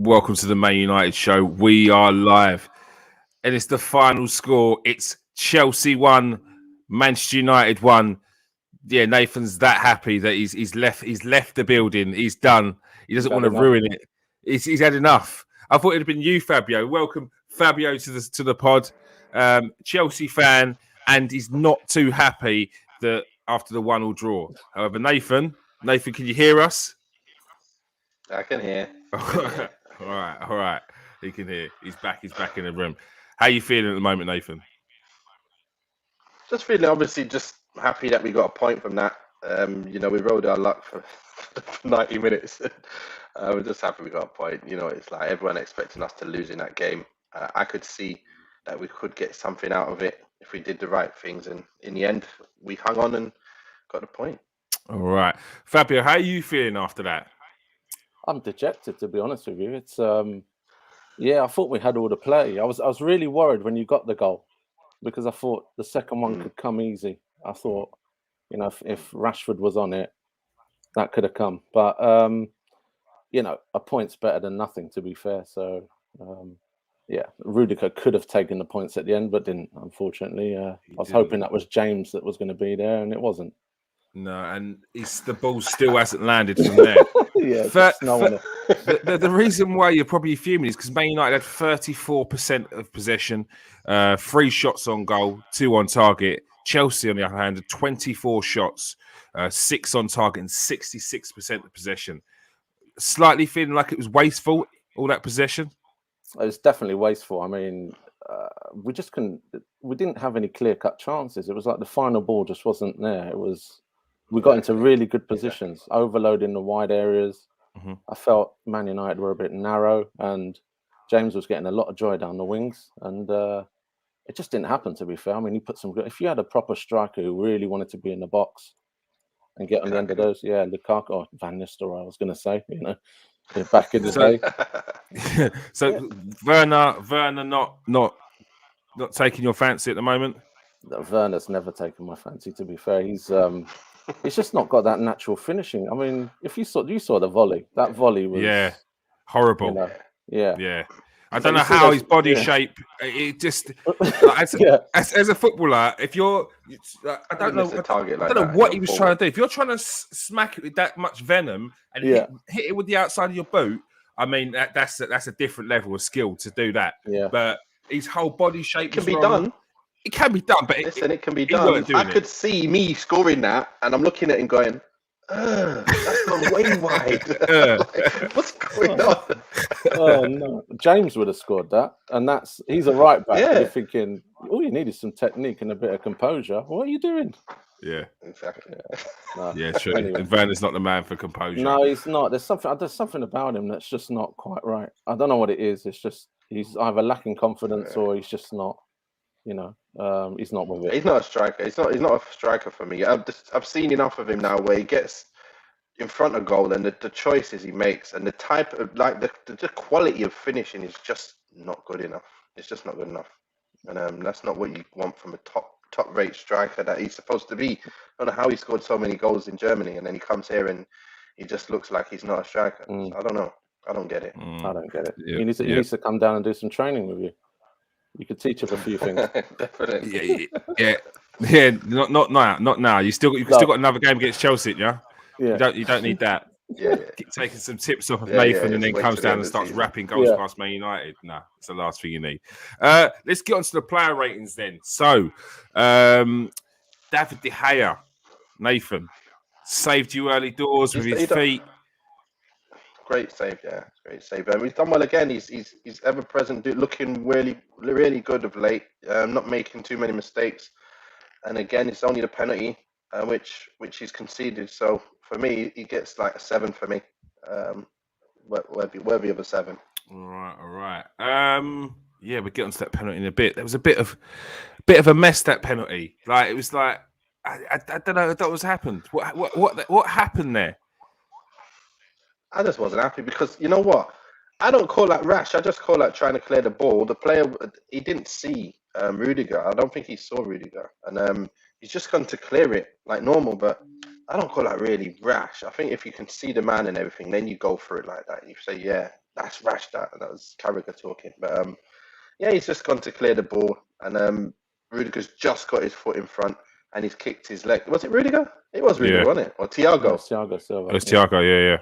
Welcome to the Man United show. We are live, and it's the final score. It's Chelsea 1, Manchester United 1. Yeah, Nathan's that happy that he's left the building. He's done. He doesn't want to ruin it. He's had enough. I thought it'd have been you, Fabio. Welcome, Fabio, to the pod. Chelsea fan, and he's not too happy that after the 1-1 draw. However, Nathan, can you hear us? I can hear. All right. He can hear. He's back in the room. How are you feeling at the moment, Nathan? Just feeling obviously just happy that we got a point from that. We rode our luck for 90 minutes. We're just happy we got a point. It's like everyone expecting us to lose in that game. I could see that we could get something out of it if we did the right things. And in the end, we hung on and got the point. All right. Fabio, how are you feeling after that? I'm dejected, to be honest with you. It's I thought we had all the play. I was really worried when you got the goal because I thought the second one could come easy. I thought, if Rashford was on it, that could have come. But a point's better than nothing, to be fair. So Rudiger could have taken the points at the end, but didn't. Unfortunately, I was hoping that was James that was going to be there, and it wasn't. No, and the ball still hasn't landed from there. The reason why you're probably fuming is because Man United had 34% of possession, 3 shots on goal, 2 on target. Chelsea, on the other hand, had 24 shots, 6 on target, and 66% of possession. Slightly feeling like it was wasteful, all that possession. It was definitely wasteful. I mean, we just couldn't. We didn't have any clear-cut chances. It was like the final ball just wasn't there. It was. We got into really good positions, overloading the wide areas. Mm-hmm. I felt Man United were a bit narrow, and James was getting a lot of joy down the wings, and it just didn't happen, to be fair. I mean, he put some good. If you had a proper striker who really wanted to be in the box and get on the end of those, Lukaku or Van Nistelrooy, I was going to say, back in the day. So Werner, not taking your fancy at the moment. Werner's never taken my fancy, to be fair. He's just not got that natural finishing. I mean, if you saw the volley, that volley was horrible. Yeah. I don't know how his body shape. It just as a footballer, if you're, I don't know what he was trying to do. If you're trying to smack it with that much venom and hit it with the outside of your boot, I mean that's a different level of skill to do that. Yeah. But his whole body shape can be done. It can be done, but it can be done. I could see me scoring that, and I'm looking at it and going, that's gone way wide. What's going on? Oh no, James would have scored that, and he's a right back. Yeah. You're thinking all you need is some technique and a bit of composure. What are you doing? Yeah, exactly. True. Anyway. And Werner's not the man for composure. No, he's not. There's something about him that's just not quite right. I don't know what it is. It's just he's either lacking confidence or he's just not. He's not with it. He's not a striker. He's not a striker for me. I've seen enough of him now where he gets in front of goal and the choices he makes and the type of the quality of finishing is just not good enough. It's just not good enough, and that's not what you want from a top rate striker that he's supposed to be. I don't know how he scored so many goals in Germany and then he comes here and he just looks like he's not a striker. I don't know. I don't get it. I don't get it. He needs to come down and do some training with you. You could teach him a few things. Definitely. Yeah. Not now. You still got another game against Chelsea, yeah. You don't need that. Keep taking some tips off of Nathan and then comes down and starts rapping goals past Man United. No, it's the last thing you need. Let's get on to the player ratings then. So, David De Gea, Nathan, saved you early doors with his feet. Great save, great save. He's done well again. He's ever present, looking really, really good of late. Not making too many mistakes. And again, it's only the penalty which he's conceded. So for me, he gets like a 7 for me. Worthy of a 7. All right. We'll get onto that penalty in a bit. There was a bit of a mess, that penalty. Like it was like I don't know what was happened. What happened there? I just wasn't happy because you know what? I don't call that rash. I just call that trying to clear the ball. The player, he didn't see Rudiger. I don't think he saw Rudiger. And he's just gone to clear it like normal. But I don't call that really rash. I think if you can see the man and everything, then you go for it like that. You say, that's rash. That was Carragher talking. But yeah, he's just gone to clear the ball, and Rudiger's just got his foot in front, and he's kicked his leg. Was it Rudiger? It was Rudiger, wasn't it? Or Thiago? No, Thiago Silva. It was Thiago, yeah.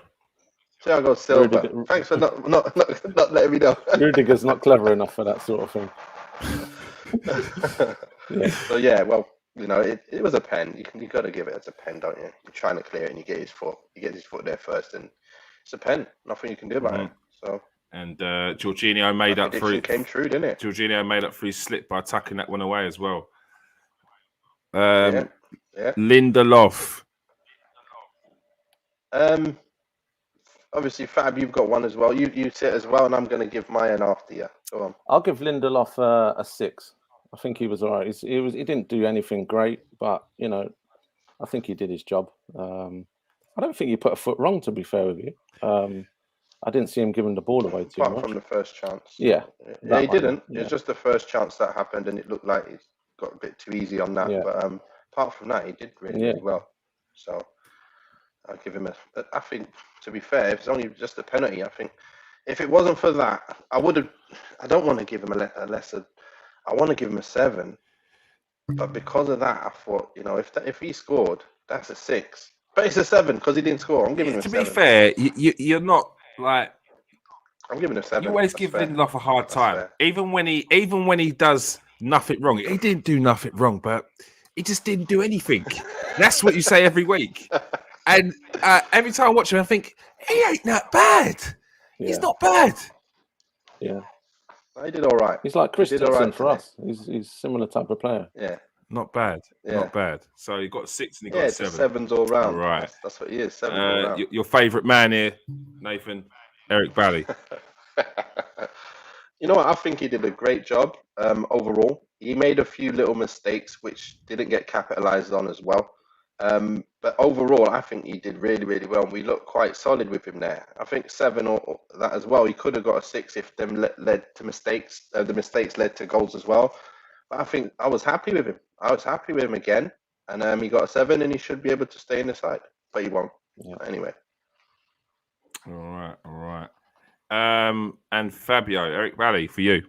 Thiago Silva. Rudiger, Thanks for not letting me know. Rudiger's not clever enough for that sort of thing. So yeah, well, you know, it was a pen. You got to give it as a pen, don't you? You're trying to clear it, and you get his foot. He gets his foot there first, and it's a pen. Nothing you can do about it. So. And Jorginho made up for it. Came true, didn't it? Jorginho made up for his slip by tucking that one away as well. Yeah. Lindelof. Obviously, Fab, you've got one as well. You sit as well, and I'm going to give mine after you. Go on. I'll give Lindelof a 6. I think he was all right. He didn't do anything great, but you know, I think he did his job. I don't think he put a foot wrong, to be fair with you. I didn't see him giving the ball away too much. Apart from the first chance. Yeah, he didn't. Yeah. It was just the first chance that happened, and it looked like he got a bit too easy on that. Yeah. But apart from that, he did really well. So I'll give him I think, to be fair, if it's only just a penalty, I think if it wasn't for that, I don't want to give him a lesser. I want to give him a 7. But because of that, I thought, you know, if he scored, that's a 6. But it's a 7 because he didn't score. I'm giving him a 7. To be fair, you're not like. I'm giving him a 7. You always give Lindelof a hard time, even when he does nothing wrong. He didn't do nothing wrong, but he just didn't do anything. That's what you say every week. And every time I watch him, I think he ain't that bad. Yeah. He's not bad. Yeah, he did all right. He's like Christensen for us. He's a similar type of player. Yeah. Not bad. Yeah. Not bad. So he got 6 and he got a 7. 7s all round. All right. That's what he is. 7s all round. Your favourite man here, Nathan, Eric Bailly. You know what? I think he did a great job overall. He made a few little mistakes which didn't get capitalised on as well. But overall, I think he did really, really well. And we looked quite solid with him there. I think 7 or that as well. He could have got a 6 if them led to mistakes. The mistakes led to goals as well. But I think I was happy with him. I was happy with him again. And he got a 7 and he should be able to stay in the side. But he won't. Yeah. Anyway. All right. And Fabio, Eric Bailly, for you.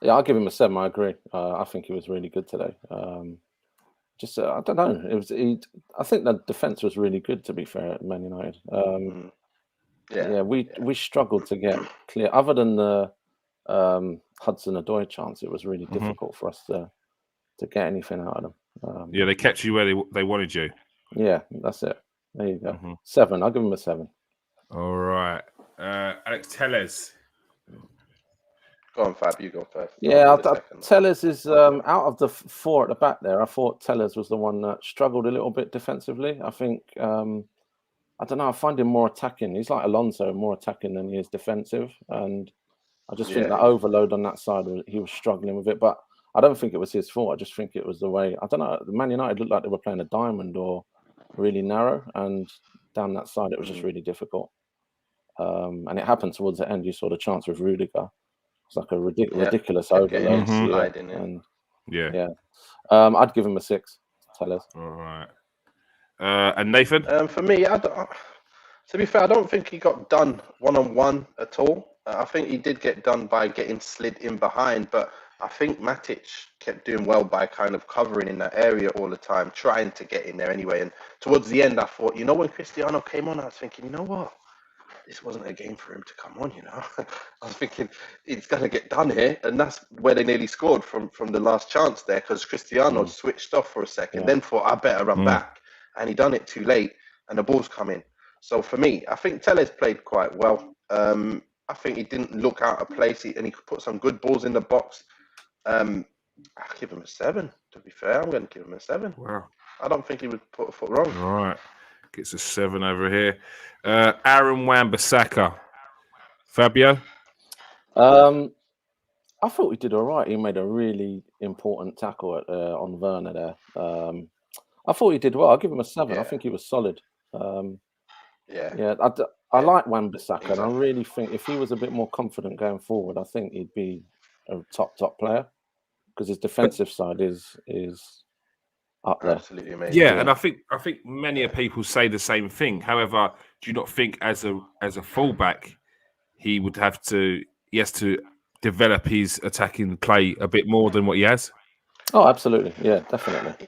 Yeah, I'll give him a 7. I agree. I think he was really good today. I don't know. I think the defense was really good, to be fair, at Man United. We struggled to get clear. Other than the Hudson-Odoi chance, it was really difficult for us to get anything out of them. They kept you where they wanted you. Yeah, that's it. There you go. 7. I'll give him a 7. All right. Alex Telles. Go on, Fab. You go first. Yeah, Telles is out of the 4 at the back there. I thought Telles was the one that struggled a little bit defensively. I think, I don't know, I find him more attacking. He's like Alonso, more attacking than he is defensive. And I just think that overload on that side, he was struggling with it. But I don't think it was his fault. I just think it was the way, I don't know, the Man United looked like they were playing a diamond or really narrow. And down that side, it was just really difficult. And it happened towards the end. You saw the chance with Rudiger. It's like a ridiculous overload. I'd give him a 6. Tellers. All right. And Nathan? For me, to be fair, I don't think he got done one-on-one at all. I think he did get done by getting slid in behind, but I think Matic kept doing well by kind of covering in that area all the time, trying to get in there anyway. And towards the end, I thought, when Cristiano came on, I was thinking, you know what? This wasn't a game for him to come on, I was thinking he's going to get done here. And that's where they nearly scored from the last chance there, because Cristiano switched off for a second, then thought, I better run back. And he done it too late, and the ball's come in. So for me, I think Telles played quite well. I think he didn't look out of place, and he could put some good balls in the box. I'll give him a 7, to be fair. I'm going to give him a 7. Wow. I don't think he would put a foot wrong. All right. Gets a 7 over here. Aaron Wan-Bissaka. Fabio? I thought he did all right. He made a really important tackle on Werner there. I thought he did well. I'll give him a 7. Yeah. I think he was solid. I I like Wan-Bissaka, and I really think if he was a bit more confident going forward, I think he'd be a top player, because his defensive side is up there. Absolutely amazing. Yeah, and I think many people say the same thing. However, do you not think as a fullback, he has to develop his attacking play a bit more than what he has. Oh, absolutely. Yeah, definitely.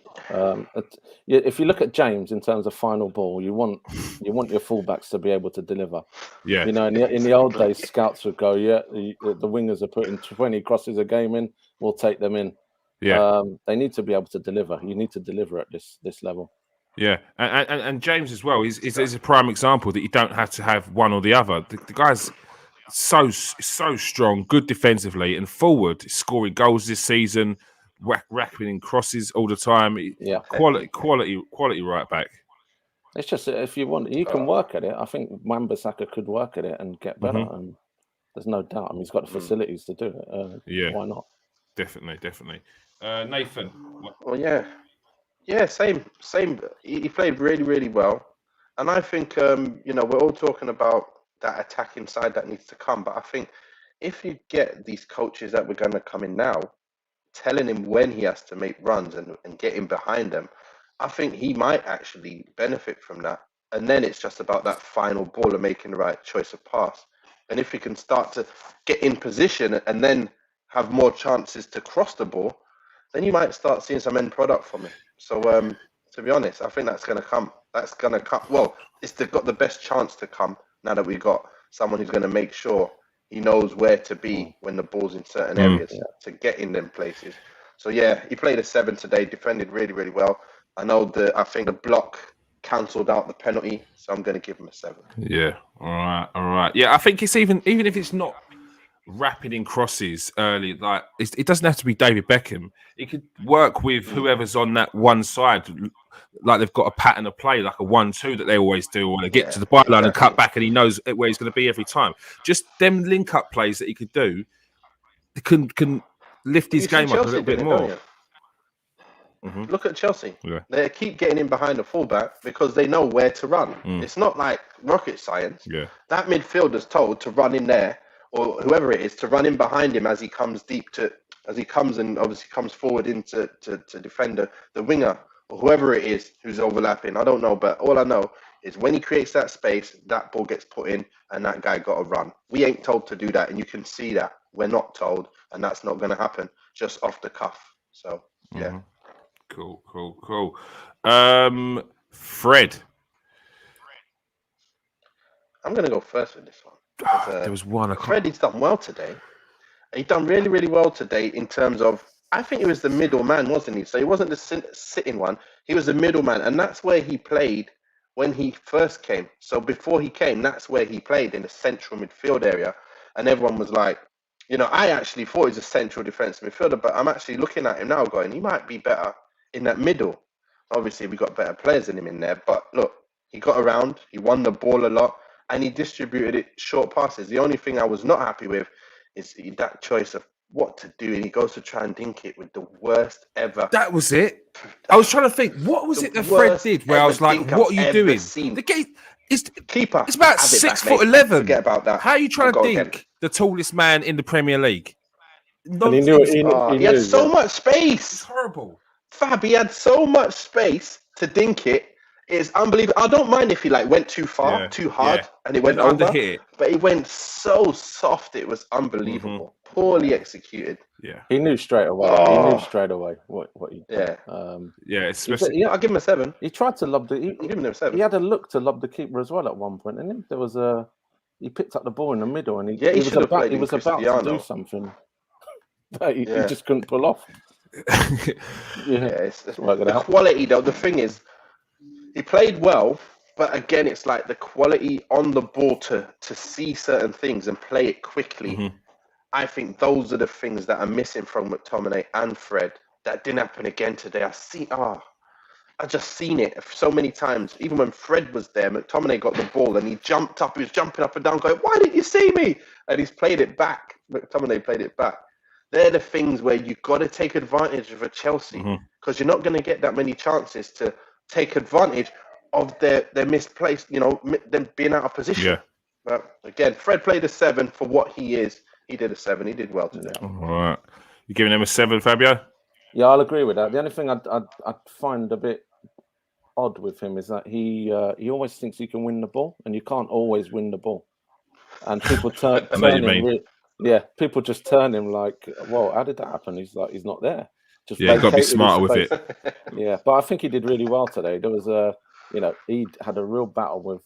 If you look at James in terms of final ball, you want your fullbacks to be able to deliver. Yeah. You know, in the old days, scouts would go, the wingers are putting 20 crosses a game in, we'll take them in. Yeah. They need to be able to deliver. You need to deliver at this level. Yeah, and James as well is a prime example that you don't have to have one or the other. The guy's so strong, good defensively and forward, scoring goals this season, racking in crosses all the time. Yeah, quality right back. It's just if you want, you can work at it. I think Wan-Bissaka could work at it and get better. And there's no doubt. I mean, he's got the facilities to do it. Yeah, why not? Definitely. Nathan. Well, yeah, same. He played really, really well, and I think we're all talking about that attacking side that needs to come. But I think if you get these coaches that we're going to come in now, telling him when he has to make runs and get him behind them, I think he might actually benefit from that. And then it's just about that final ball and making the right choice of pass. And if he can start to get in position and then have more chances to cross the ball, then you might start seeing some end product from him. So, to be honest, I think that's going to come. That's going to come. Well, got the best chance to come now that we've got someone who's going to make sure he knows where to be when the ball's in certain areas to get in them places. So, yeah, he played a 7 today, defended really, really well. I think the block cancelled out the penalty, so I'm going to give him a 7. Yeah, all right. Yeah, I think it's even if it's not rapid in crosses early, like it doesn't have to be David Beckham. It could work with whoever's on that one side, like they've got a pattern of play, like a 1-2 that they always do, or they get to the byline and cut back, and he knows where he's going to be every time. Just them link up plays that he could do can lift his game up a little bit more. Look at Chelsea. Yeah. They keep getting in behind the fullback because they know where to run. It's not like rocket science. Yeah. That midfielder's told to run in there, or whoever it is, to run in behind him as he comes and obviously comes forward into to defend the winger or whoever it is who's overlapping. I don't know, but all I know is when he creates that space, that ball gets put in and that guy got to run. We ain't told to do that, and you can see that. We're not told, and that's not going to happen just off the cuff. So, yeah. Cool. Fred. I'm going to go first with this one. There was one. Freddie's done well today. He done really, really well today in terms of, I think he was the middle man, wasn't he? So he wasn't the sitting one. He was the middle man, and that's where he played when he first came. So before he came, that's where he played, in the central midfield area. And everyone was like, I actually thought he was a central defensive midfielder, but I'm actually looking at him now going, he might be better in that middle. Obviously, we got better players than him in there, but look, he got around, he won the ball a lot, and he distributed it short passes. The only thing I was not happy with is that choice of what to do, and he goes to try and dink it with the worst ever. That was it. I was trying to think, what was it that Fred did where I was like, what are you doing? The gate is keeper. It's about 6'11". Forget about that. How are you trying to dink the tallest man in the Premier League? And he knew he had so much space. It's horrible. Fab, he had so much space to dink it. It's unbelievable. I don't mind if he went too far, too hard, and it went over. But it went so soft. It was unbelievable. Poorly executed. Yeah. He knew straight away. Oh. He knew straight away what he did. Especially. I'll give him a 7. He tried to lob I'll give him a 7. He had a look to lob the keeper as well at one point, and there was he picked up the ball in the middle, and he was about to do something that he just couldn't pull off. It's the quality though. The thing is, he played well, but again, it's like the quality on the ball to see certain things and play it quickly. I think those are the things that are missing from McTominay and Fred. That didn't happen again today. I just seen it so many times. Even when Fred was there, McTominay got the ball and he jumped up. He was jumping up and down, going, "Why didn't you see me?" And he's played it back. McTominay played it back. They're the things where you've got to take advantage of a Chelsea, because you're not going to get that many chances to take advantage of their misplaced, them being out of position. Yeah. But again, Fred played a 7 for what he is. He did a 7. He did well today. All right. You giving him a 7, Fabio? Yeah, I'll agree with that. The only thing I'd find a bit odd with him is that he always thinks he can win the ball, and you can't always win the ball. and people turn I know what you him. mean. People just turn him like, "Well, how did that happen?" He's like, he's not there. Just Yeah, you've got to be vacated his smarter with space. it. Yeah, but I think he did really well today. There was he had a real battle with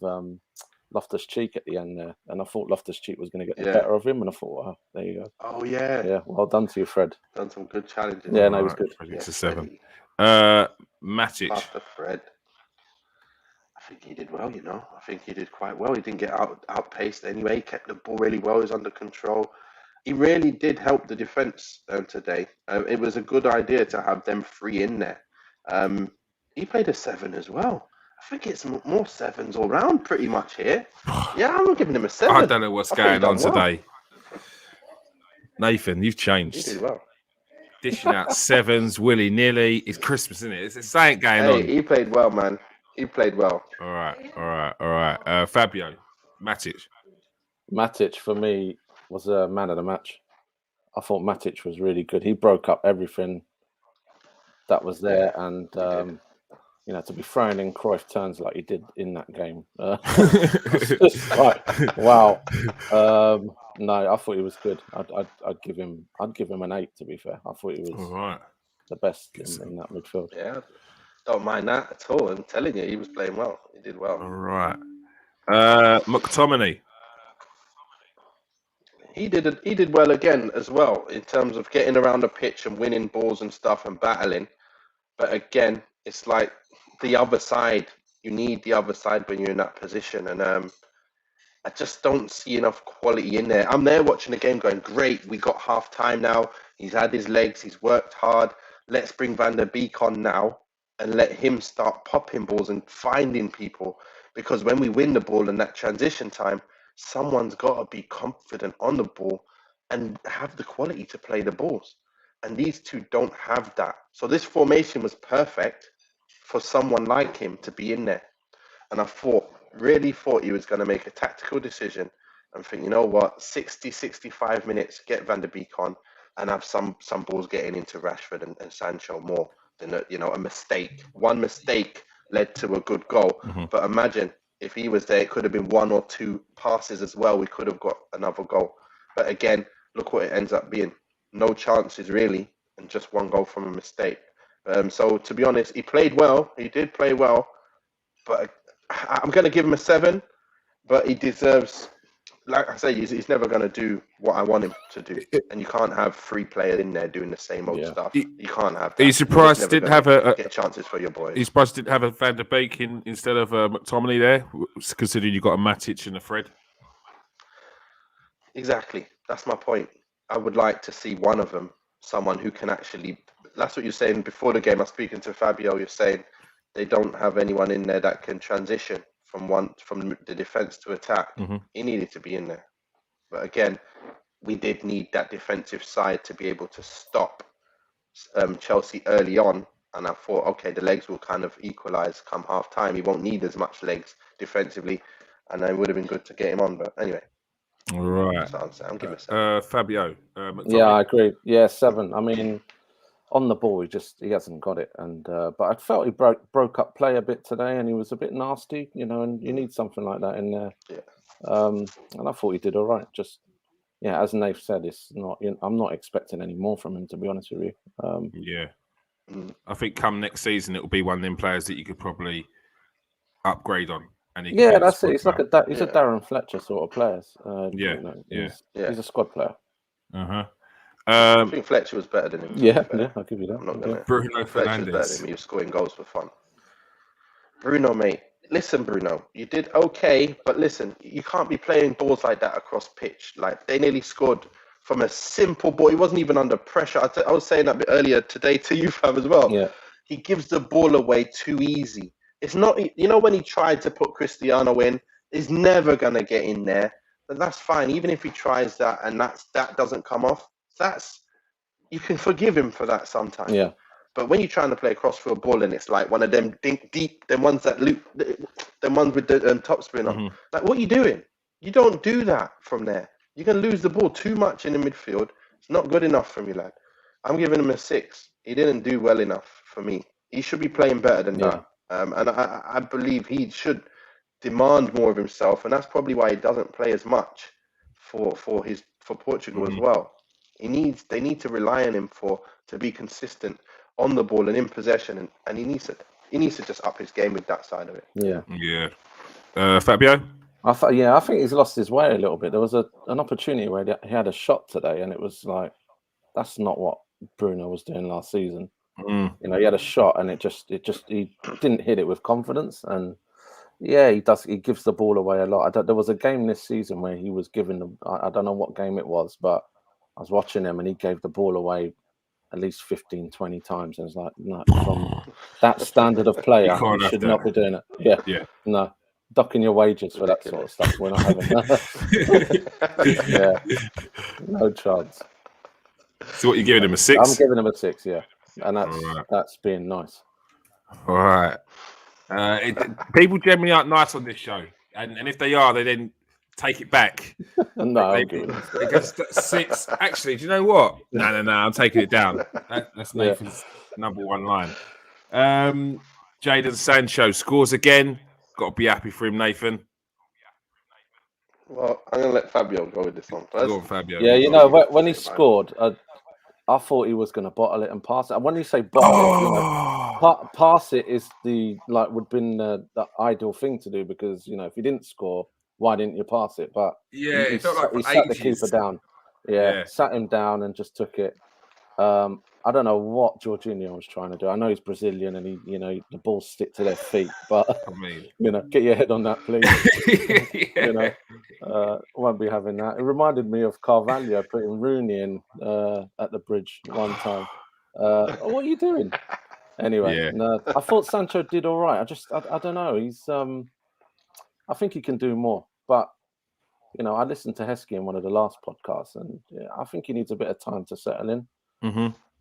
Loftus-Cheek at the end there, and I thought Loftus-Cheek was going to get the better of him, and I thought, oh, there you go. Oh yeah. Yeah, well done to you, Fred. Done some good challenges. Yeah, no, it was good. It's a Freddie. 7. Matic. Master Fred. I think he did well, you know. I think he did quite well. He didn't get outpaced anyway. He kept the ball really well. He was under control. He really did help the defence today. It was a good idea to have them 3 in there. He played a 7 as well. I think it's more 7s all round pretty much here. Yeah, I'm giving him a 7. I don't know what's going on today. Nathan, you've changed. He did well. Dishing out 7s willy-nilly. It's Christmas, isn't it? It's something going on. He played well, man. He played well. All right. Fabio, Matic. Matic, for me, was a man of the match. I thought Matic was really good. He broke up everything that was there, and to be thrown in Cruyff turns like he did in that game. Wow. No, I thought he was good. I'd give him an 8. To be fair, I thought he was the best in that midfield. Yeah, don't mind that at all. I'm telling you, he was playing well. He did well. All right. McTominay. He did well again as well in terms of getting around the pitch and winning balls and stuff and battling. But again, it's like the other side. You need the other side when you're in that position, and I just don't see enough quality in there. I'm there watching the game going, great, we got half time now. He's had his legs, he's worked hard. Let's bring Van der Beek on now and let him start popping balls and finding people. Because when we win the ball in that transition time, someone's got to be confident on the ball and have the quality to play the balls. And these two don't have that. So this formation was perfect for someone like him to be in there. And I really thought he was going to make a tactical decision and think, you know what, 60, 65 minutes, get Van der Beek on and have some balls getting into Rashford and Sancho more than a mistake. One mistake led to a good goal. Mm-hmm. But imagine if he was there, it could have been 1 or 2 passes as well. We could have got another goal. But again, look what it ends up being. No chances really, and just 1 goal from a mistake. So to be honest, he played well. He did play well, but I'm going to give him a 7. But he deserves, like I say, he's never going to do what I want him to do. And you can't have 3 players in there doing the same old stuff. You can't have that. Are you surprised he didn't have get chances for your boy? Are you surprised he didn't have a Van der Beek instead of McTominay there, considering you got a Matic and a Fred? Exactly. That's my point. I would like to see one of them, someone who can actually. That's what you're saying before the game. I was speaking to Fabio. You're saying they don't have anyone in there that can transition from the defense to attack. Mm-hmm. He needed to be in there, but again, we did need that defensive side to be able to stop Chelsea early on. And I thought, okay, the legs will kind of equalise come half time. He won't need as much legs defensively, and it would have been good to get him on. But anyway. All right. I'm giving a 7. Fabio. Yeah, I agree. Yeah, 7. I mean, on the ball, he hasn't got it, and but I felt he broke up play a bit today, and he was a bit nasty, and you need something like that in there. Yeah. And I thought he did all right. Just as Nath said, it's not. I'm not expecting any more from him, to be honest with you. Yeah. I think come next season, it will be one of them players that you could probably upgrade on. And that's it. He's like he's a Darren Fletcher sort of player. He's a squad player. I think Fletcher was better than him. Yeah, I'll give you that. I'm not gonna. Bruno Fletcher's better than him. He was scoring goals for fun. Bruno, mate. Listen, Bruno, you did okay, but listen, you can't be playing balls like that across pitch. Like they nearly scored from a simple ball. He wasn't even under pressure. I was saying that a bit earlier today to you, Fab, as well. Yeah. He gives the ball away too easy. It's not, when he tried to put Cristiano in, he's never going to get in there. But that's fine. Even if he tries that and that doesn't come off, you can forgive him for that sometimes. Yeah. But when you're trying to play a cross-field ball and it's like one of them deep, them ones that loop, them ones with the topspin on, like what are you doing? You don't do that from there. You're going to lose the ball too much in the midfield. It's not good enough for me, lad. I'm giving him a 6. He didn't do well enough for me. He should be playing better than that. And I believe he should demand more of himself, and that's probably why he doesn't play as much. for Portugal as well. They need to rely on him to be consistent on the ball and in possession, and he needs to just up his game with that side of it. Yeah. Fabio? I think he's lost his way a little bit. There was an opportunity where he had a shot today, and it was like, that's not what Bruno was doing last season. You know, he had a shot, and he didn't hit it with confidence. And he gives the ball away a lot. There was a game this season where he was giving I don't know what game it was, but I was watching him, and he gave the ball away at least 15, 20 times. And it's like, no, from that standard of player, you should not be doing it. Yeah. No. Docking your wages for that sort of stuff. We're not having that. No chance. So what, you giving him a 6? I'm giving him a 6, and that's being nice. All right. People generally aren't nice on this show, and if they are, they then take it back. No, it goes 6. Actually, do you know what? No, I'm taking it down. That's Nathan's number 1 line. Jadon Sancho scores again. Got to be happy for him, Nathan. Well, I'm going to let Fabio go with this one first. Go on, Fabio. Yeah, you know, when he scored, I thought he was going to bottle it and pass it. And when you say bottle it, pass it is would been the ideal thing to do, because, you know, if you didn't score, why didn't you pass it? But he sat the keeper down. Sat him down and just took it. I don't know what Jorginho was trying to do. I know he's Brazilian and the balls stick to their feet, but I mean, get your head on that, please. Won't be having that. It reminded me of Carvalho putting Rooney in at the bridge one time. What are you doing? Anyway, I thought Sancho did all right. I don't know. He's I think he can do more, but I listened to Heskey in one of the last podcasts, and I think he needs a bit of time to settle in.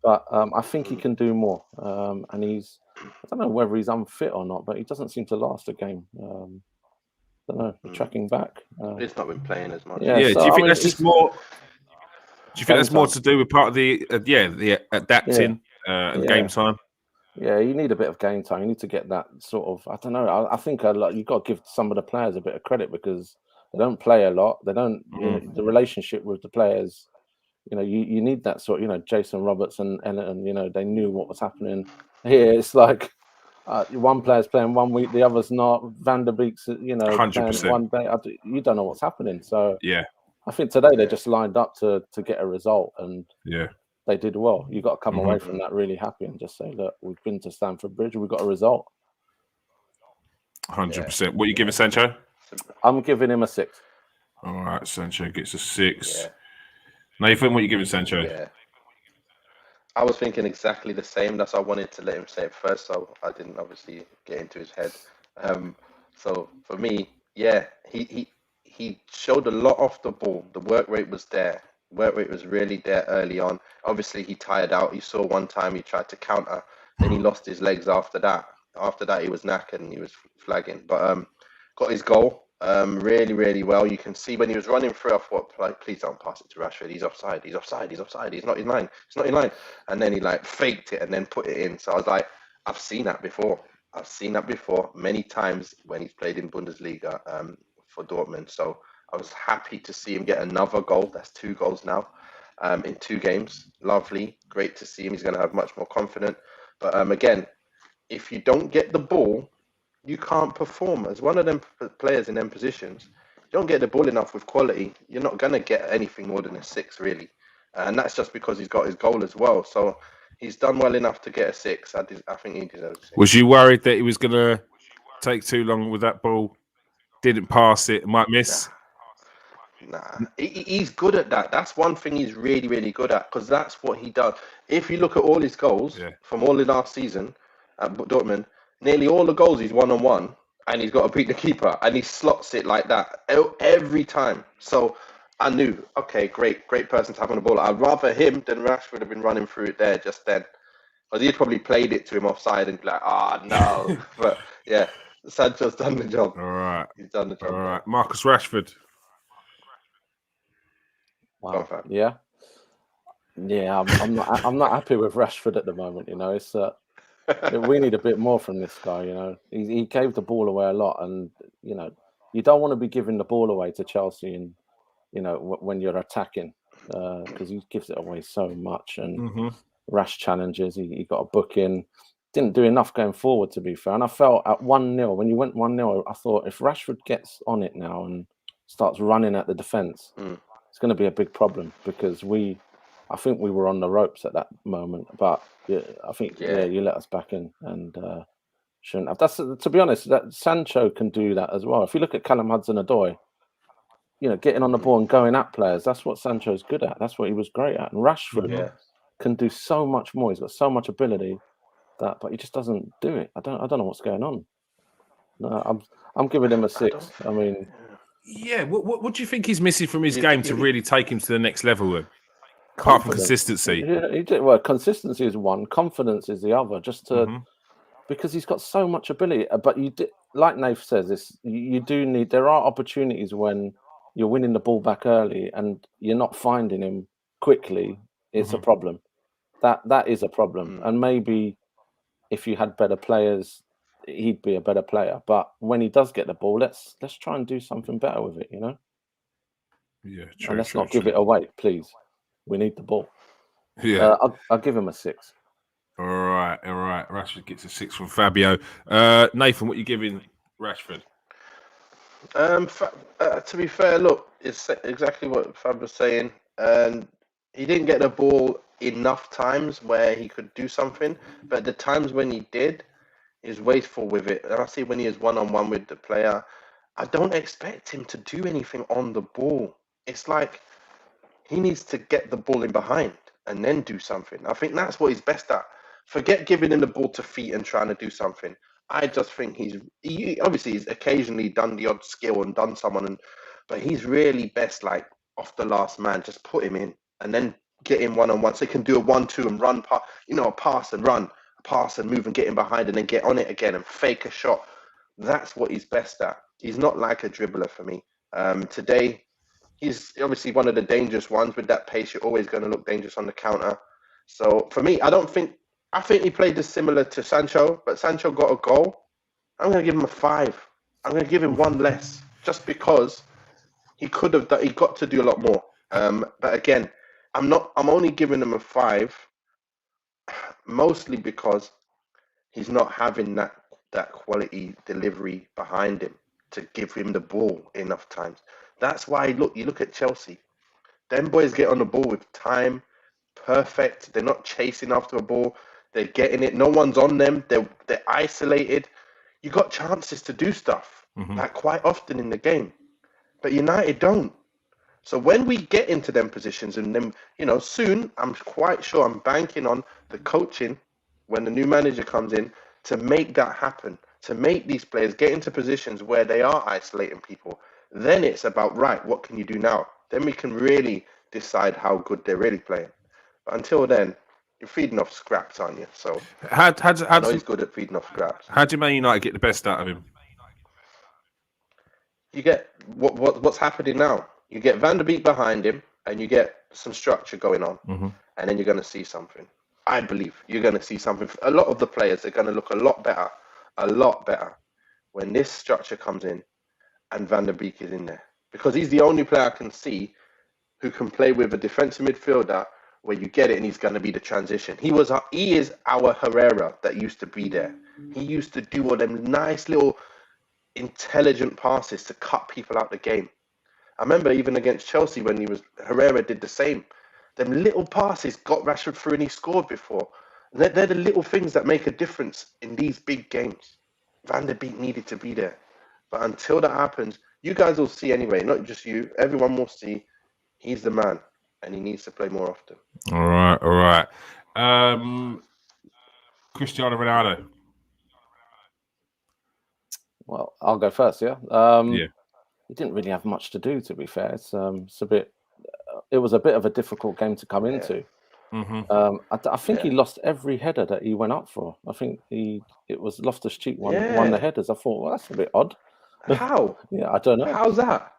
But I think he can do more. And I don't know whether he's unfit or not, but he doesn't seem to last a game. I don't know. Tracking back. He's not been playing as much. Do you think that's just more? Do you think that's more to do with part of the adapting and game time? Yeah, you need a bit of game time. You need to get that sort of. I don't know. I think you've got to give some of the players a bit of credit, because they don't play a lot. They don't. The relationship with the players. You need that sort. Jason Roberts and they knew what was happening. Here, it's like one player's playing one week, the other's not. Van der Beek's, 100%. playing one day. You don't know what's happening. So I think today they just lined up to get a result, and they did well. You got to come away from that really happy and just say, look, we've been to Stamford Bridge, we got a result. 100%. What are you giving Sancho? I'm giving him a 6. All right, Sancho gets a 6. Nathan, what are you giving Sancho? Yeah. I was thinking exactly the same. That's why I wanted to let him say it first, so I didn't obviously get into his head. So for me, he showed a lot off the ball. The work rate was there. Work rate was really there early on. Obviously, he tired out. You saw one time he tried to counter, then he lost his legs after that. After that, he was knackered and he was flagging. But got his goal. Really, really well. You can see when he was running through, I thought, like, please don't pass it to Rashford. He's offside. He's not in line. He's not in line. And then he faked it and then put it in. So I was like, I've seen that before. Many times when he's played in Bundesliga for Dortmund. So I was happy to see him get another goal. That's 2 goals now in 2 games. Lovely. Great to see him. He's going to have much more confidence. But again, if you don't get the ball, you can't perform. As one of them players in them positions, you don't get the ball enough with quality, you're not going to get anything more than a 6, really. And that's just because he's got his goal as well. So he's done well enough to get a 6. I think he deserves a 6. Was you worried that he was going to take too long with that ball? Didn't pass it, might miss? Nah. He's good at that. That's one thing he's really, really good at, because that's what he does. If you look at all his goals from all the last season at Dortmund, nearly all the goals he's one-on-one, and he's got to beat the keeper, and he slots it like that every time. So I knew, okay, great person to have on the ball. I'd rather him than Rashford have been running through it there just then. Because he'd probably played it to him offside and be like, no. But yeah, Sancho's done the job. All right. He's done the job. All right. Marcus Rashford. Wow. Yeah. I'm not happy with Rashford at the moment. It's we need a bit more from this guy. He gave the ball away a lot, and you don't want to be giving the ball away to Chelsea in when you're attacking, because he gives it away so much and Mm-hmm. rash challenges. He got a book in. Didn't do enough going forward, to be fair. And I felt at 1-0, when you went 1-0, I thought if Rashford gets on it now and starts running at the defence, it's going to be a big problem, because I think we were on the ropes at that moment. But yeah, I think you let us back in, and shouldn't have. That's, to be honest, that Sancho can do that as well. If you look at Callum Hudson-Odoi, getting on the ball and going at players, that's what Sancho's good at. That's what he was great at. And Rashford can do so much more. He's got so much ability, but he just doesn't do it. I don't know what's going on. No, I'm giving him a 6. I mean, yeah. What do you think he's missing from his game to really take him to the next level? Apart from consistency. Yeah, well, consistency is one, confidence is the other. Just to because he's got so much ability. But like Nath says, you do need. There are opportunities when you're winning the ball back early and you're not finding him quickly. It's a problem. That is a problem. And maybe if you had better players, he'd be a better player. But when he does get the ball, let's try and do something better with it. Yeah, true. And let's not give it away, please. We need the ball. Yeah, I'll give him a 6. All right. Rashford gets a 6 from Fabio. Nathan, what are you giving Rashford? To be fair, look, it's exactly what Fab was saying. And he didn't get the ball enough times where he could do something. But the times when he did, he's wasteful with it. And I see when he is one-on-one with the player, I don't expect him to do anything on the ball. It's like he needs to get the ball in behind and then do something. I think that's what he's best at. Forget giving him the ball to feet and trying to do something. I just think he obviously he's occasionally done the odd skill and done someone, but he's really best like off the last man. Just put him in and then get him one-on-one, so he can do a 1-2 and run, a pass and run, a pass and move and get in behind and then get on it again and fake a shot. That's what he's best at. He's not like a dribbler for me. Today, he's obviously one of the dangerous ones. With that pace, you're always going to look dangerous on the counter. So for me, I think he played this similar to Sancho, but Sancho got a goal. I'm going to give him a 5. I'm going to give him 1 less, just because he could have done. He got to do a lot more. But again, I'm only giving him a 5, mostly because he's not having that quality delivery behind him to give him the ball enough times. That's why you look at Chelsea. Them boys get on the ball with time, perfect. They're not chasing after a ball. They're getting it. No one's on them. They're isolated. You got chances to do stuff like quite often in the game, but United don't. So when we get into them positions, and then soon, I'm quite sure I'm banking on the coaching when the new manager comes in to make that happen, to make these players get into positions where they are isolating people. Then it's about, right, what can you do now? Then we can really decide how good they're really playing. But until then, you're feeding off scraps, aren't you? So I know he's good at feeding off scraps. How do Man United get the best out of him? You get what's happening now. You get Van der Beek behind him, and you get some structure going on, and then you're going to see something. I believe you're going to see something. A lot of the players are going to look a lot better when this structure comes in and Van der Beek is in there, because he's the only player I can see who can play with a defensive midfielder where you get it and he's going to be the transition. He is our Herrera that used to be there. He used to do all them nice little intelligent passes to cut people out the game. I remember even against Chelsea when Herrera did the same. Them little passes got Rashford through and he scored before. They're the little things that make a difference in these big games. Van der Beek needed to be there. But until that happens, you guys will see anyway, not just you, everyone will see he's the man and he needs to play more often. All right. Cristiano Ronaldo. Well, I'll go first, yeah? Yeah. He didn't really have much to do, to be fair. It was a bit of a difficult game to come into. I think he lost every header that he went up for. I think it was Loftus-Cheek won the headers. I thought, well, that's a bit odd. How? Yeah, I don't know. How's that?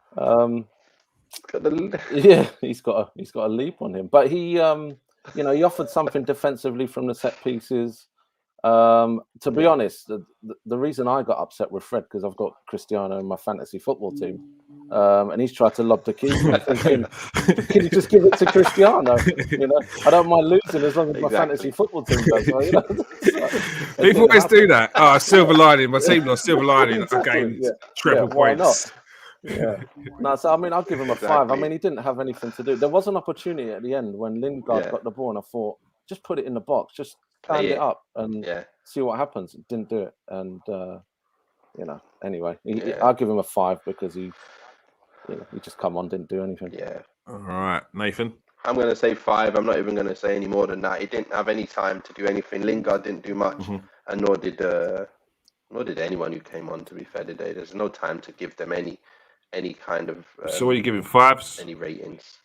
Yeah, he's got a leap on him, but he offered something defensively from the set pieces. To be honest, the reason I got upset with Fred, because I've got Cristiano in my fantasy football team, and he's tried to lob the keeper. I'm thinking, can you just give it to Cristiano? You know, I don't mind losing as long as my fantasy football team does well. You know? People always do that. Oh, silver lining. My team lost. Silver lining. Exactly. I gained Yeah. treble Why points. not? Yeah. No, so I mean, I'll give him a 5. I mean, he didn't have anything to do. There was an opportunity at the end when Lingard got the ball, and I thought, just put it in the box, just stand it up and see what happens. Didn't do it, and you know. Anyway, I'll give him a 5 because he just come on, didn't do anything. Yeah. All right, Nathan. I'm going to say 5. I'm not even going to say any more than that. He didn't have any time to do anything. Lingard didn't do much, and nor did anyone who came on. To be fair today, there's no time to give them any kind of. So, what are you giving 5s? Any ratings?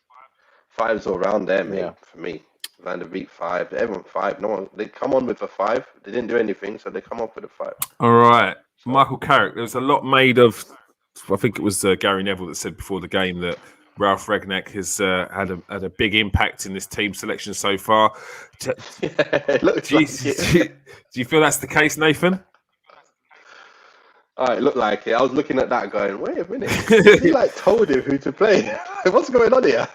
5s all around there, mate. For me, Van der Beek 5. Everyone 5. No one. They come on with a 5. They didn't do anything, so they come off with a 5. All right, so, Michael Carrick. There was a lot made of. I think it was Gary Neville that said before the game that Ralph Rangnick has had a big impact in this team selection so far. Do you feel that's the case, Nathan? It looked like it. I was looking at that going, wait a minute. He told him who to play. What's going on here?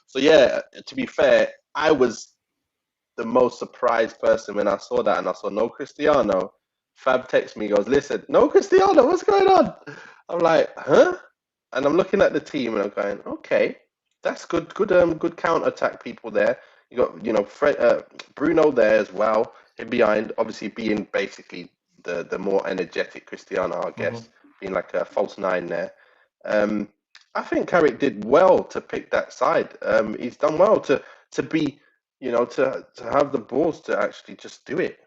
So yeah, to be fair, I was the most surprised person when I saw that and I saw no Cristiano. Fab texts me, goes, listen, no Cristiano, what's going on? I'm like, huh? And I'm looking at the team and I'm going, okay, that's good counter-attack people there. You got, Bruno there as well, in behind, obviously being basically the more energetic Cristiano, I guess, being like a false 9 there. I think Carrick did well to pick that side. He's done well to be, to have the balls to actually just do it.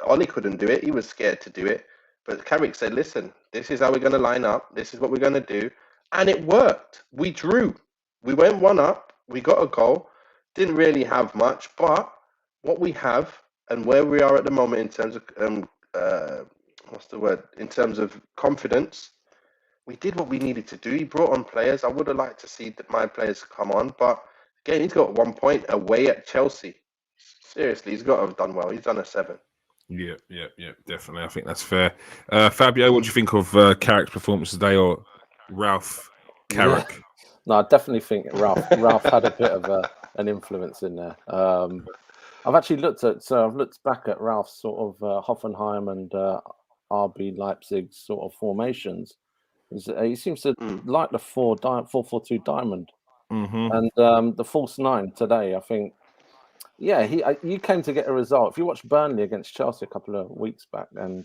Ollie couldn't do it. He was scared to do it. But Carrick said, listen, this is how we're going to line up. This is what we're going to do. And it worked. We drew. We went 1 up. We got a goal. Didn't really have much. But what we have and where we are at the moment in terms of, in terms of confidence, we did what we needed to do. He brought on players. I would have liked to see my players come on. But again, he's got 1 point away at Chelsea. Seriously, he's got to have done well. He's done a 7. Yeah, definitely. I think that's fair. Fabio, what do you think of Carrick's performance today, or Ralph Carrick? Yeah. No, I definitely think Ralph had a bit of an influence in there. I've actually looked back at Ralph's sort of Hoffenheim and RB Leipzig sort of formations. He seems to like the 4-4-2 diamond, and the false 9 today. I think. Yeah, you came to get a result. If you watch Burnley against Chelsea a couple of weeks back, and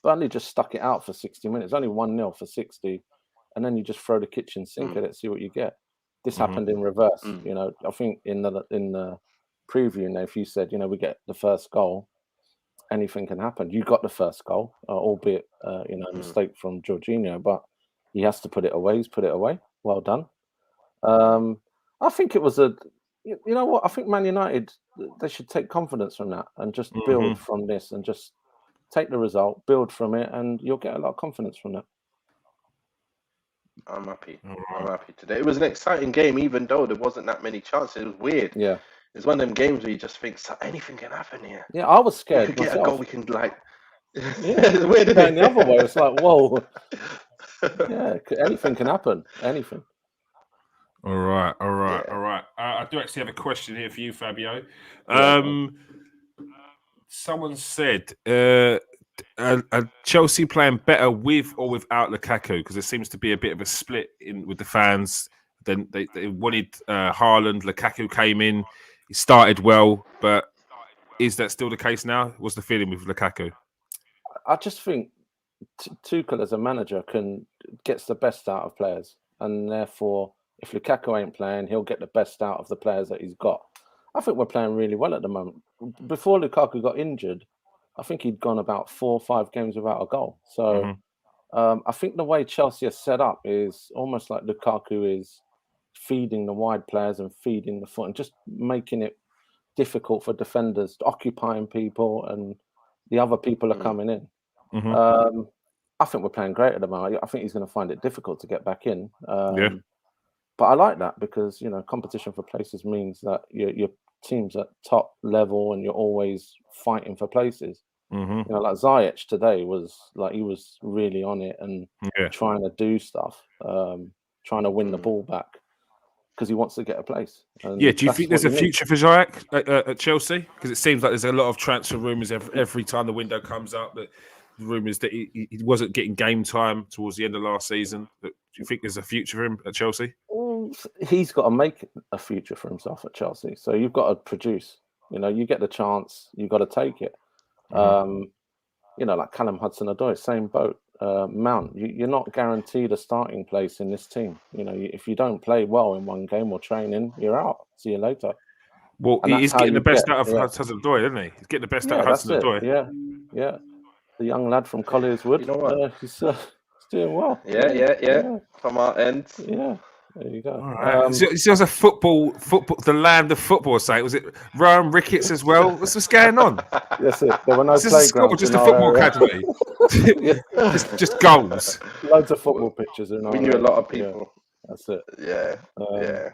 Burnley just stuck it out for 60 minutes, only 1-0 for 60, and then you just throw the kitchen sink at it, see what you get. This happened in reverse. I think in the preview, if you said, we get the first goal, anything can happen. You got the first goal, albeit a mistake from Jorginho, but he has to put it away. He's put it away. Well done. I think it was you know what? I think Man United, they should take confidence from that and just build from this and just take the result, build from it, and you'll get a lot of confidence from that. I'm happy. I'm happy today. It was an exciting game, even though there wasn't that many chances. It was weird. Yeah. It's one of them games where you just think, anything can happen here. Yeah, I was scared we could myself. Get a goal, we can it's weird, isn't it? The other way, it's like, whoa. Yeah, anything can happen. Anything. All right. I do actually have a question here for you, Fabio. Someone said, are Chelsea playing better with or without Lukaku? Because there seems to be a bit of a split with the fans. Then they wanted Haaland. Lukaku came in. He started well, but is that still the case now? What's the feeling with Lukaku? I just think Tuchel as a manager gets the best out of players, and therefore, if Lukaku ain't playing, he'll get the best out of the players that he's got. I think we're playing really well at the moment. Before Lukaku got injured, I think he'd gone about 4 or 5 games without a goal. So I think the way Chelsea is set up is almost like Lukaku is feeding the wide players and feeding the foot and just making it difficult for defenders, occupying people, and the other people are coming in. I think we're playing great at the moment. I think he's going to find it difficult to get back in. But I like that because, competition for places means that your team's at top level and you're always fighting for places. Like Ziyech today was like, he was really on it and trying to do stuff. trying to win the ball back because he wants to get a place. And do you think there's a need. future for Ziyech at Chelsea? Because it seems like there's a lot of transfer rumours every time the window comes up. That rumours that he wasn't getting game time towards the end of last season. But do you think there's a future for him at Chelsea? He's got to make a future for himself at Chelsea. So you've got to produce. You get the chance, you've got to take it. Like Callum Hudson-Odoi, same boat. Mount, you're not guaranteed a starting place in this team. If you don't play well in one game or training, you're out. See you later. Well, he's getting the best out of Hudson-Odoi, isn't he? He's getting the best out of Hudson-Odoi. Yeah. The young lad from Collieswood. You know what? He's doing well. Yeah. From our end. Yeah. There you go. All right. So there's a football, the land of football site. Was it Rowan Ricketts as well? What's going on? That's it. There were no playgrounds. Just a football academy. just goals. Loads of football pitches. We knew a lot of people. Yeah. That's it. Yeah.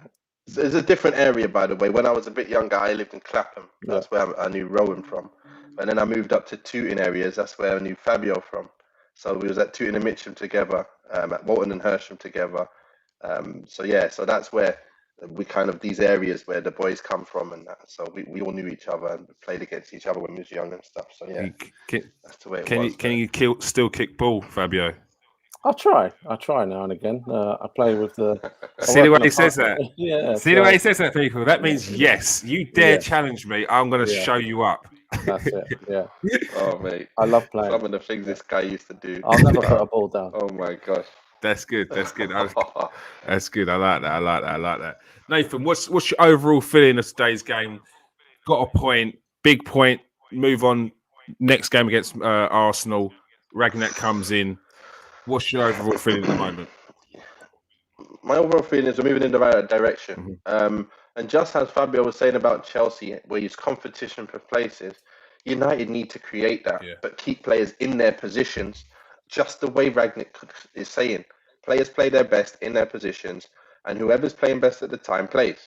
So it's a different area, by the way. When I was a bit younger, I lived in Clapham. That's where I knew Rowan from. And then I moved up to Tooting areas. That's where I knew Fabio from. So we was at Tooting and Mitcham together, at Walton and Hersham together. So that's where we kind of these areas where the boys come from and that. So we all knew each other and played against each other when we was young and stuff. So that's the way it was. Can you still kick ball, Fabio? I try now and again. I play with the. See the way he says that. Yeah. See the way he says that, people. That means yes. You dare challenge me, I'm going to show you up. That's it. Yeah. Oh mate, I love playing. Some of the things this guy used to do. I'll never put a ball down. Oh my gosh. That's good. That's good. That's good. I like that. Nathan, what's your overall feeling of today's game? Got a point, big point. Move on. Next game against Arsenal. Ragnak comes in. What's your overall feeling at the moment? My overall feeling is we're moving in the right direction. And just as Fabio was saying about Chelsea, where it's competition for places, United need to create that, but keep players in their positions, just the way Ragnick is saying. Players play their best in their positions, and whoever's playing best at the time plays.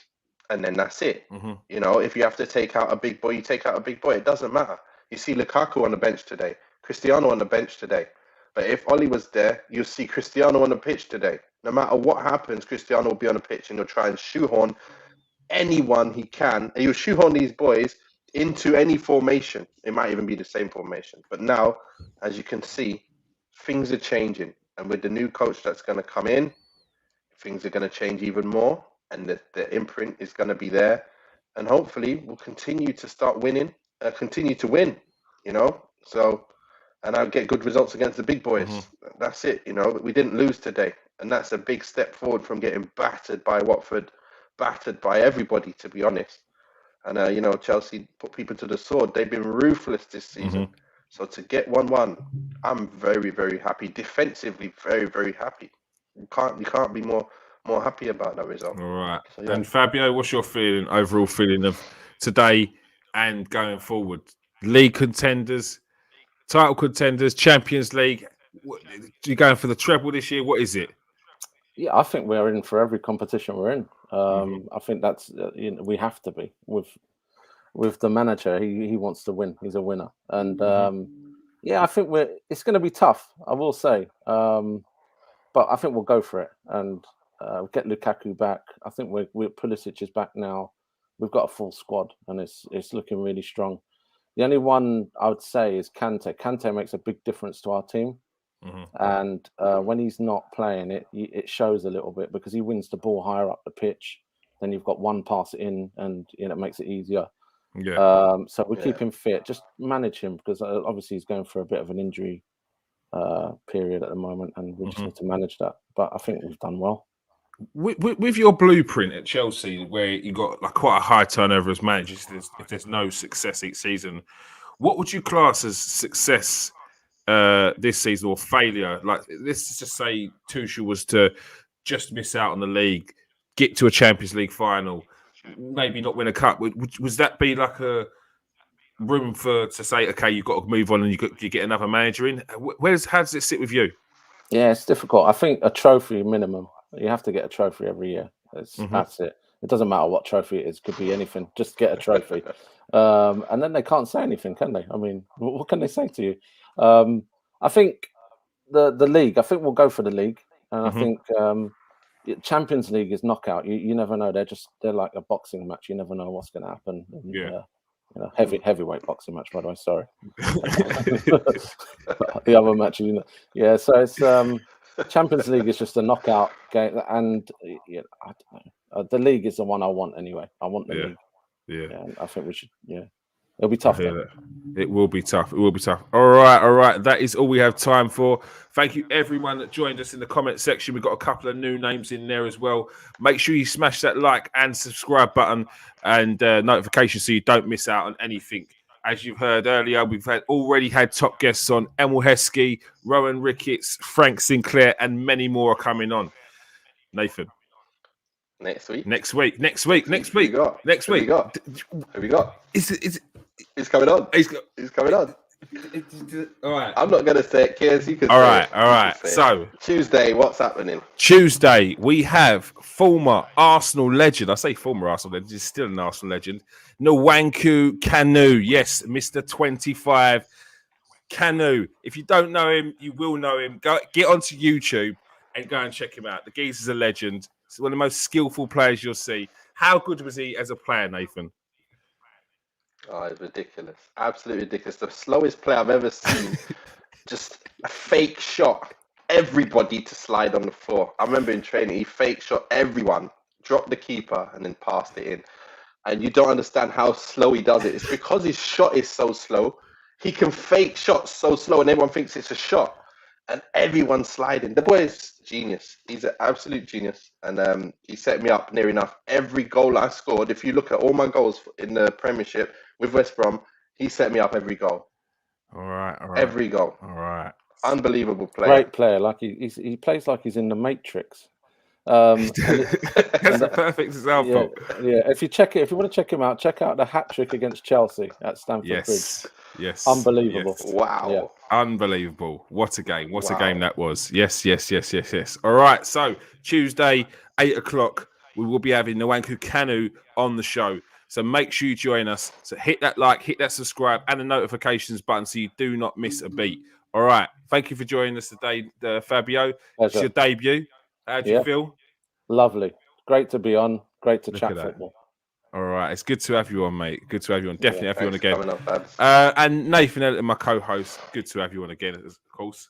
And then that's it. If you have to take out a big boy, you take out a big boy. It doesn't matter. You see Lukaku on the bench today, Cristiano on the bench today. But if Oli was there, you'll see Cristiano on the pitch today. No matter what happens, Cristiano will be on the pitch and he'll try and shoehorn anyone he can. And he'll shoehorn these boys into any formation. It might even be the same formation. But now, as you can see, things are changing. And with the new coach that's going to come in, things are going to change even more. And the imprint is going to be there. And hopefully we'll continue to start winning, continue to win, So, and I'll get good results against the big boys. That's it, We didn't lose today. And that's a big step forward from getting battered by Watford, battered by everybody, to be honest. And, Chelsea put people to the sword. They've been ruthless this season. So to get 1-1, I'm very, very happy. Defensively, very, very happy. You can't be more happy about that result. All right. So, and Fabio, what's your overall feeling of today and going forward? League contenders, title contenders, Champions League. You going for the treble this year? What is it? Yeah, I think we're in for every competition we're in. I think that's we have to be with the manager. He wants to win. He's a winner, and I think it's going to be tough. I will say, but I think we'll go for it and get Lukaku back. I think we're Pulisic is back now. We've got a full squad, and it's looking really strong. The only one I would say is Kante. Kante makes a big difference to our team. And when he's not playing, it shows a little bit because he wins the ball higher up the pitch. Then you've got one pass in, and it makes it easier. So we keep him fit. Just manage him because obviously he's going for a bit of an injury period at the moment, and we just need to manage that. But I think we've done well. With your blueprint at Chelsea, where you got quite a high turnover as managers, if there's no success each season, what would you class as success this season or failure? Let's just say Tuchel was to just miss out on the league, get to a Champions League final, maybe not win a cup. Was that be a room to say, okay, you've got to move on and you get another manager in? How does it sit with you? Yeah, it's difficult. I think a trophy minimum. You have to get a trophy every year. That's it. It doesn't matter what trophy it is. Could be anything. Just get a trophy. And then they can't say anything, can they? I mean, what can they say to you? I think the league. I think we'll go for the league, and I think Champions League is knockout. You never know. They're like a boxing match. You never know what's going to happen. And, Yeah. Heavyweight boxing match, by the way. Sorry. The other match, yeah. So it's Champions League is just a knockout game, and I don't know. The league is the one I want anyway. I want the league. Yeah. I think we should. Yeah. It'll be tough. It will be tough. It will be tough. All right. That is all we have time for. Thank you, everyone that joined us in the comment section. We've got a couple of new names in there as well. Make sure you smash that like and subscribe button and notification so you don't miss out on anything. As you've heard earlier, we've already had top guests on. Emil Heskey, Rowan Ricketts, Frank Sinclair, and many more are coming on. Nathan. Next week. Who we got? He's coming on. He's coming on. All right. I'm not going to say it, Kiers. You can All say it. All right. So, Tuesday, what's happening? Tuesday, we have former Arsenal legend. I say former Arsenal legend. He's still an Arsenal legend. Nwankwo Kanu. Yes, Mr. 25. Kanu. If you don't know him, you will know him. Get onto YouTube and go and check him out. The geezer's a legend. He's one of the most skillful players you'll see. How good was he as a player, Nathan? Oh, it's ridiculous. Absolutely ridiculous. The slowest player I've ever seen. Just a fake shot. Everybody to slide on the floor. I remember in training, he fake shot everyone, dropped the keeper, and then passed it in. And you don't understand how slow he does it. It's because his shot is so slow. He can fake shots so slow, and everyone thinks it's a shot. And everyone's sliding. The boy is genius. He's an absolute genius. And he set me up near enough. Every goal I scored, if you look at all my goals in the Premiership with West Brom, he set me up every goal. All right. Every goal. All right. Unbelievable player. Great player. Like he plays like he's in the Matrix. That's a perfect example. Yeah. If you want to check him out, check out the hat trick against Chelsea at Stamford Bridge. Yes. Unbelievable. Yes. Wow. Yeah. Unbelievable. What a game. What a game that was. Yes. All right. So Tuesday, 8:00, we will be having Nwankwo Kanu on the show. So make sure you join us. So hit that like, hit that subscribe, and the notifications button so you do not miss a beat. All right. Thank you for joining us today, Fabio. Pleasure. It's your debut. How do you feel? Lovely. Great to be on. Great to chat football. All right. It's good to have you on, mate. Good to have you on. Definitely have you on again. And Nathan Elliott, my co-host. Good to have you on again, of course.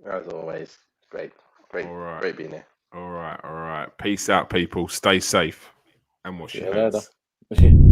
As always. Great being here. All right. Peace out, people. Stay safe and wash your hands. Later.